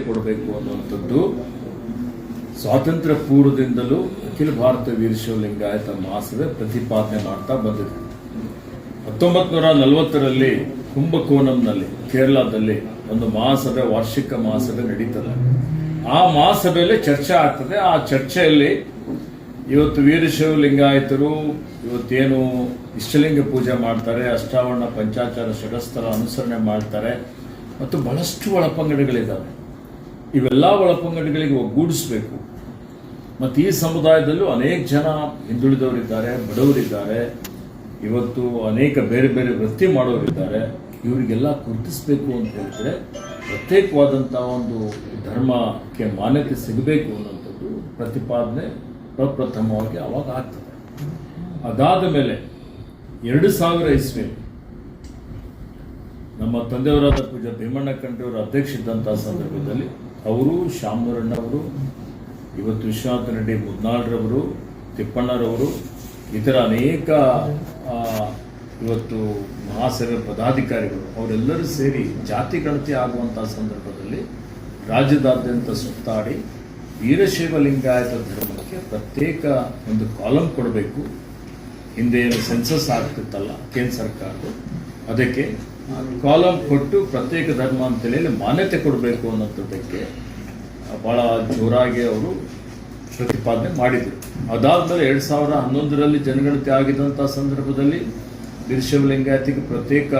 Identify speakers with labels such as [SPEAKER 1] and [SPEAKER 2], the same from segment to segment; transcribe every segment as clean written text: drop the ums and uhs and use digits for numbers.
[SPEAKER 1] ಕೊಡಬೇಕು ಅನ್ನುವಂಥದ್ದು ಸ್ವಾತಂತ್ರ್ಯ ಪೂರ್ವದಿಂದಲೂ ಅಖಿಲ ಭಾರತ ವೀರಶೈವ ಲಿಂಗಾಯತ ಮಹಾಸಭೆ ಪ್ರತಿಪಾದನೆ ಮಾಡ್ತಾ ಬಂದಿದೆ. 1940ರಲ್ಲಿ ಕುಂಭಕೋಣಂನಲ್ಲಿ ಕೇರಳದಲ್ಲಿ ಒಂದು ಮಹಾಸಭೆ, ವಾರ್ಷಿಕ ಮಹಾಸಭೆ ನಡೀತದೆ. ಆ ಮಹಾಸಭೆಯಲ್ಲಿ ಚರ್ಚೆ ಆಗ್ತದೆ. ಆ ಚರ್ಚೆಯಲ್ಲಿ ಇವತ್ತು ವೀರಶೈವ ಲಿಂಗಾಯತರು ಇವತ್ತೇನು ಇಷ್ಟಲಿಂಗ ಪೂಜೆ ಮಾಡ್ತಾರೆ, ಅಷ್ಟಾವರಣ ಪಂಚಾಚಾರ ಷಡಸ್ಥಲ ಅನುಸರಣೆ ಮಾಡ್ತಾರೆ ಮತ್ತು ಬಹಳಷ್ಟು ಒಳಪಂಗಡಗಳಿದ್ದಾವೆ. ಇವೆಲ್ಲ ಒಳಪಂಗಡಗಳಿಗೆ ಒಗ್ಗೂಡಿಸಬೇಕು. ಮತ್ತು ಈ ಸಮುದಾಯದಲ್ಲೂ ಅನೇಕ ಜನ ಹಿಂದುಳಿದವರಿದ್ದಾರೆ, ಬಡವರಿದ್ದಾರೆ, ಇವತ್ತು ಅನೇಕ ಬೇರೆ ಬೇರೆ ವೃತ್ತಿ ಮಾಡೋರಿದ್ದಾರೆ. ಇವರಿಗೆಲ್ಲ ಗುರುತಿಸಬೇಕು ಅಂತ ಹೇಳಿದ್ರೆ ಪ್ರತ್ಯೇಕವಾದಂಥ ಒಂದು ಧರ್ಮಕ್ಕೆ ಮಾನ್ಯತೆ ಸಿಗಬೇಕು ಅನ್ನೋಂಥದ್ದು ಪ್ರತಿಪಾದನೆ ಪ್ರಪ್ರಥಮವಾಗಿ ಅವಾಗ ಆಗ್ತದೆ. ಅದಾದ ಮೇಲೆ 2000 ಇಸ್ವಿಯಲ್ಲಿ ನಮ್ಮ ತಂದೆಯವರಾದ ಪೂಜಾ ಭೀಮಣ್ಣ ಕಂಠಿಯವರ ಅಧ್ಯಕ್ಷ ಇದ್ದಂಥ ಸಂದರ್ಭದಲ್ಲಿ ಅವರು, ಶಾಮನೂರಣ್ಣವರು, ಇವತ್ತು ವಿಶ್ವನಾಥ ರೆಡ್ಡಿ ಮುದ್ನಾಳ್ರವರು, ತಿಪ್ಪಣ್ಣರವರು, ಇತರ ಅನೇಕ ಇವತ್ತು ಮಹಾಸಭೆ ಪದಾಧಿಕಾರಿಗಳು ಅವರೆಲ್ಲರೂ ಸೇರಿ ಜಾತಿ ಗಣತಿ ಆಗುವಂಥ ಸಂದರ್ಭದಲ್ಲಿ ರಾಜ್ಯದಾದ್ಯಂತ ಸುತ್ತಾಡಿ ವೀರಶೈವ ಲಿಂಗಾಯತ ಧರ್ಮಕ್ಕೆ ಪ್ರತ್ಯೇಕ ಒಂದು ಕಾಲಮ್ ಕೊಡಬೇಕು. ಹಿಂದೆ ಏನು ಸೆನ್ಸಸ್ ಆಗ್ತಿತ್ತಲ್ಲ ಕೇಂದ್ರ ಸರ್ಕಾರದ್ದು, ಅದಕ್ಕೆ ಕಾಲಮ್ ಕೊಟ್ಟು ಪ್ರತ್ಯೇಕ ಧರ್ಮ ಅಂತೇಳಿ ಮಾನ್ಯತೆ ಕೊಡಬೇಕು ಅನ್ನೋದಕ್ಕೆ ಭಾಳ ಜೋರಾಗಿ ಅವರು ಪ್ರತಿಪಾದನೆ ಮಾಡಿದರು. ಅದಾದಮೇಲೆ 2011ರಲ್ಲಿ ಜನಗಣತಿ ಆಗಿದ್ದಂಥ ಸಂದರ್ಭದಲ್ಲಿ ವೀರಶೈವ ಲಿಂಗಾಯತಿಗೆ ಪ್ರತ್ಯೇಕ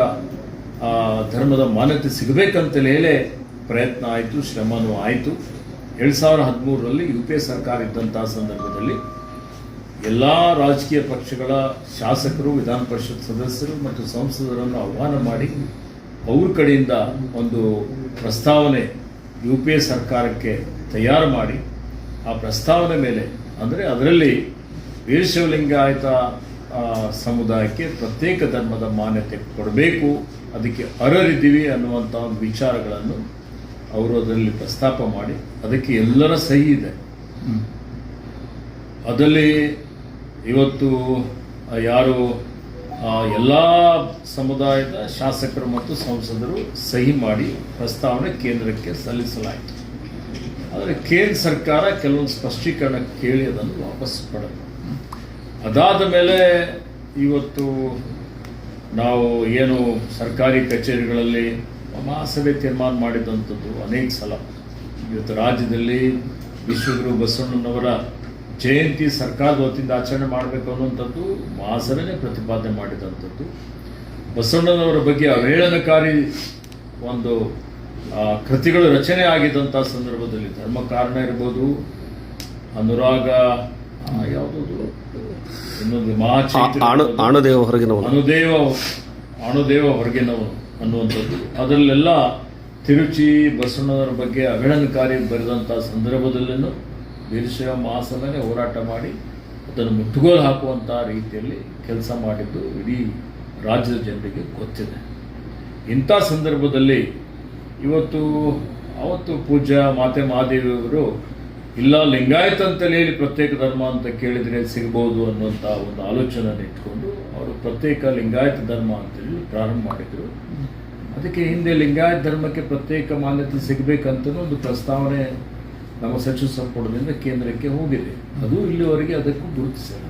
[SPEAKER 1] ಧರ್ಮದ ಮಾನ್ಯತೆ ಸಿಗಬೇಕಂತಲೇ ಪ್ರಯತ್ನ ಆಯಿತು, ಶ್ರಮನೂ ಆಯಿತು. 2013ರಲ್ಲಿ UPA ಸರ್ಕಾರ ಇದ್ದಂಥ ಸಂದರ್ಭದಲ್ಲಿ ಎಲ್ಲ ರಾಜಕೀಯ ಪಕ್ಷಗಳ ಶಾಸಕರು, ವಿಧಾನ ಪರಿಷತ್ ಸದಸ್ಯರು ಮತ್ತು ಸಂಸದರನ್ನು ಆಹ್ವಾನ ಮಾಡಿ ಅವ್ರ ಕಡೆಯಿಂದ ಒಂದು ಪ್ರಸ್ತಾವನೆ UPA ಸರ್ಕಾರಕ್ಕೆ ತಯಾರು ಮಾಡಿ ಆ ಪ್ರಸ್ತಾವನೆ ಮೇಲೆ ಅಂದರೆ ಅದರಲ್ಲಿ ವೀರಶೈವ ಲಿಂಗಾಯತ ಸಮುದಾಯಕ್ಕೆ ಪ್ರತ್ಯೇಕ ಧರ್ಮದ ಮಾನ್ಯತೆ ಕೊಡಬೇಕು, ಅದಕ್ಕೆ ಅರ್ಹರಿದ್ದೀವಿ ಅನ್ನುವಂಥ ಒಂದು ವಿಚಾರಗಳನ್ನು ಅವರು ಅದರಲ್ಲಿ ಪ್ರಸ್ತಾಪ ಮಾಡಿ ಅದಕ್ಕೆ ಎಲ್ಲರ ಸಹಿ ಇದೆ. ಅದರಲ್ಲಿ ಇವತ್ತು ಯಾರು ಎಲ್ಲ ಸಮುದಾಯದ ಶಾಸಕರು ಮತ್ತು ಸಂಸದರು ಸಹಿ ಮಾಡಿ ಪ್ರಸ್ತಾವನೆ ಕೇಂದ್ರಕ್ಕೆ ಸಲ್ಲಿಸಲಾಯಿತು. ಆದರೆ ಕೇಂದ್ರ ಸರ್ಕಾರ ಕೆಲವೊಂದು ಸ್ಪಷ್ಟೀಕರಣ ಕೇಳಿ ಅದನ್ನು ವಾಪಸ್ ಪಡೆದು, ಅದಾದ ಮೇಲೆ ಇವತ್ತು ನಾವು ಏನು ಸರ್ಕಾರಿ ಕಚೇರಿಗಳಲ್ಲಿ ಮಹಾಸಭೆ ತೀರ್ಮಾನ ಮಾಡಿದಂಥದ್ದು ಅನೇಕ ಸಲ. ಇವತ್ತು ರಾಜ್ಯದಲ್ಲಿ ವಿಶ್ವಗುರು ಬಸವಣ್ಣನವರ ಜಯಂತಿ ಸರ್ಕಾರದ ವತಿಯಿಂದ ಆಚರಣೆ ಮಾಡಬೇಕು ಅನ್ನುವಂಥದ್ದು ಮಹಾಸಭೆನೇ ಪ್ರತಿಪಾದನೆ ಮಾಡಿದಂಥದ್ದು. ಬಸವಣ್ಣನವರ ಬಗ್ಗೆ ಅವಹೇಳನಕಾರಿ ಒಂದು ಕೃತಿಗಳು ರಚನೆ ಆಗಿದ್ದಂಥ ಸಂದರ್ಭದಲ್ಲಿ ಧರ್ಮಕಾರಣ ಇರ್ಬೋದು, ಅನುರಾಗ ಯಾವುದದು ಇನ್ನೊಂದು ಅಣುದೇವ ಹೊರಗಿನವನು ಅನ್ನುವಂಥದ್ದು, ಅದರಲ್ಲೆಲ್ಲ ತಿರುಚಿ ಬಸವಣ್ಣನವರ ಬಗ್ಗೆ ಅವಹೇಳನಕಾರಿ ಬರೆದಂಥ ಸಂದರ್ಭದಲ್ಲೂ ವೀರಶೈವ ಮಹಾಸಭೆನೇ ಹೋರಾಟ ಮಾಡಿ ಅದನ್ನು ಮುಟ್ಟುಗೋಲು ಹಾಕುವಂಥ ರೀತಿಯಲ್ಲಿ ಕೆಲಸ ಮಾಡಿದ್ದು ಇಡೀ ರಾಜ್ಯದ ಜನರಿಗೆ ಗೊತ್ತಿದೆ. ಇಂಥ ಸಂದರ್ಭದಲ್ಲಿ ಅವತ್ತು ಪೂಜ್ಯ ಮಾತೆ ಮಹಾದೇವಿಯವರು ಇಲ್ಲ ಲಿಂಗಾಯತ ಅಂತಲೇ ಹೇಳಿ ಪ್ರತ್ಯೇಕ ಧರ್ಮ ಅಂತ ಕೇಳಿದರೆ ಸಿಗ್ಬೋದು ಅನ್ನುವಂಥ ಒಂದು ಆಲೋಚನೆ ಇಟ್ಕೊಂಡು ಅವರು ಪ್ರತ್ಯೇಕ ಲಿಂಗಾಯತ ಧರ್ಮ ಅಂತೇಳಿ ಪ್ರಾರಂಭ ಮಾಡಿದರು. ಅದಕ್ಕೆ ಹಿಂದೆ ಲಿಂಗಾಯತ ಧರ್ಮಕ್ಕೆ ಪ್ರತ್ಯೇಕ ಮಾನ್ಯತೆ ಸಿಗಬೇಕಂತ ಒಂದು ಪ್ರಸ್ತಾವನೆ ನಮ್ಮ ಸಚಿವ ಸಂಪುಟದಿಂದ ಕೇಂದ್ರಕ್ಕೆ ಹೋಗಿದೆ. ಅದು ಇಲ್ಲಿವರೆಗೆ ಅದಕ್ಕೂ ಗುರುತಿಸಿಲ್ಲ.